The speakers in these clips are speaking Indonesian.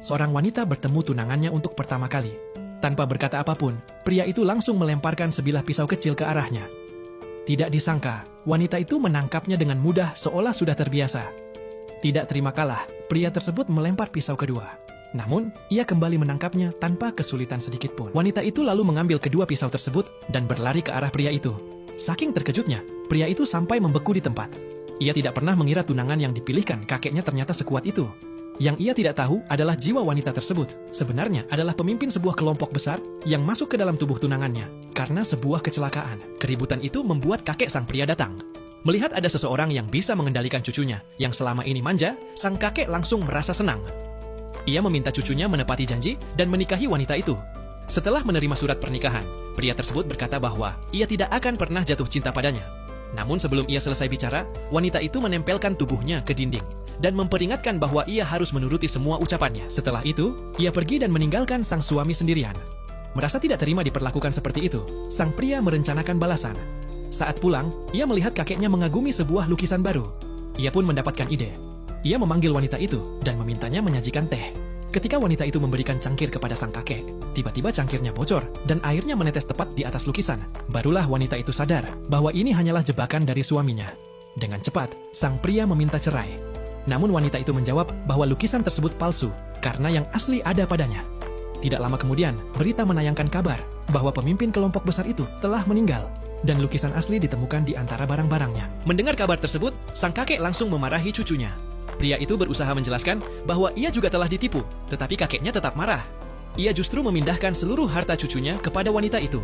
seorang wanita bertemu tunangannya untuk pertama kali. Tanpa berkata apapun, pria itu langsung melemparkan sebilah pisau kecil ke arahnya. Tidak disangka, wanita itu menangkapnya dengan mudah seolah sudah terbiasa. Tidak terima kalah, pria tersebut melempar pisau kedua. Namun, ia kembali menangkapnya tanpa kesulitan sedikit pun. Wanita itu lalu mengambil kedua pisau tersebut dan berlari ke arah pria itu. Saking terkejutnya, pria itu sampai membeku di tempat. Ia tidak pernah mengira tunangan yang dipilihkan kakeknya ternyata sekuat itu. Yang ia tidak tahu adalah jiwa wanita tersebut sebenarnya adalah pemimpin sebuah kelompok besar yang masuk ke dalam tubuh tunangannya. Karena sebuah kecelakaan, keributan itu membuat kakek sang pria datang. Melihat ada seseorang yang bisa mengendalikan cucunya yang selama ini manja, sang kakek langsung merasa senang. Ia meminta cucunya menepati janji dan menikahi wanita itu. Setelah menerima surat pernikahan, pria tersebut berkata bahwa ia tidak akan pernah jatuh cinta padanya. Namun sebelum ia selesai bicara, wanita itu menempelkan tubuhnya ke dinding dan memperingatkan bahwa ia harus menuruti semua ucapannya. Setelah itu, ia pergi dan meninggalkan sang suami sendirian. Merasa tidak terima diperlakukan seperti itu, sang pria merencanakan balasan. Saat pulang, ia melihat kakeknya mengagumi sebuah lukisan baru. Ia pun mendapatkan ide. Ia memanggil wanita itu dan memintanya menyajikan teh. Ketika wanita itu memberikan cangkir kepada sang kakek, tiba-tiba cangkirnya bocor dan airnya menetes tepat di atas lukisan. Barulah wanita itu sadar bahwa ini hanyalah jebakan dari suaminya. Dengan cepat, sang pria meminta cerai. Namun wanita itu menjawab bahwa lukisan tersebut palsu karena yang asli ada padanya. Tidak lama kemudian, berita menayangkan kabar bahwa pemimpin kelompok besar itu telah meninggal dan lukisan asli ditemukan di antara barang-barangnya. Mendengar kabar tersebut, sang kakek langsung memarahi cucunya. Pria itu berusaha menjelaskan bahwa ia juga telah ditipu, tetapi kakeknya tetap marah. Ia justru memindahkan seluruh harta cucunya kepada wanita itu.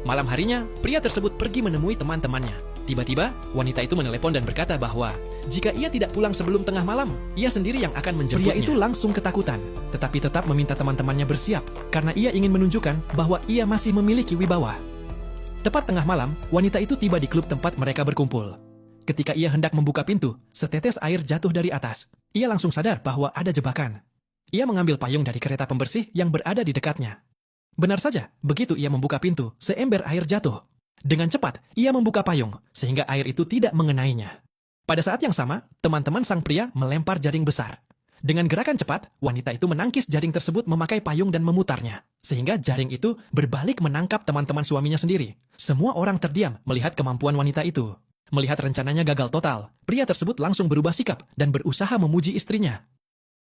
Malam harinya, pria tersebut pergi menemui teman-temannya. Tiba-tiba, wanita itu menelepon dan berkata bahwa jika ia tidak pulang sebelum tengah malam, ia sendiri yang akan menjemputnya. Pria itu langsung ketakutan, tetapi tetap meminta teman-temannya bersiap karena ia ingin menunjukkan bahwa ia masih memiliki wibawa. Tepat tengah malam, wanita itu tiba di klub tempat mereka berkumpul. Ketika ia hendak membuka pintu, setetes air jatuh dari atas. Ia langsung sadar bahwa ada jebakan. Ia mengambil payung dari kereta pembersih yang berada di dekatnya. Benar saja, begitu ia membuka pintu, seember air jatuh. Dengan cepat, ia membuka payung, sehingga air itu tidak mengenainya. Pada saat yang sama, teman-teman sang pria melempar jaring besar. Dengan gerakan cepat, wanita itu menangkis jaring tersebut memakai payung dan memutarnya. Sehingga jaring itu berbalik menangkap teman-teman suaminya sendiri. Semua orang terdiam melihat kemampuan wanita itu. Melihat rencananya gagal total, pria tersebut langsung berubah sikap dan berusaha memuji istrinya.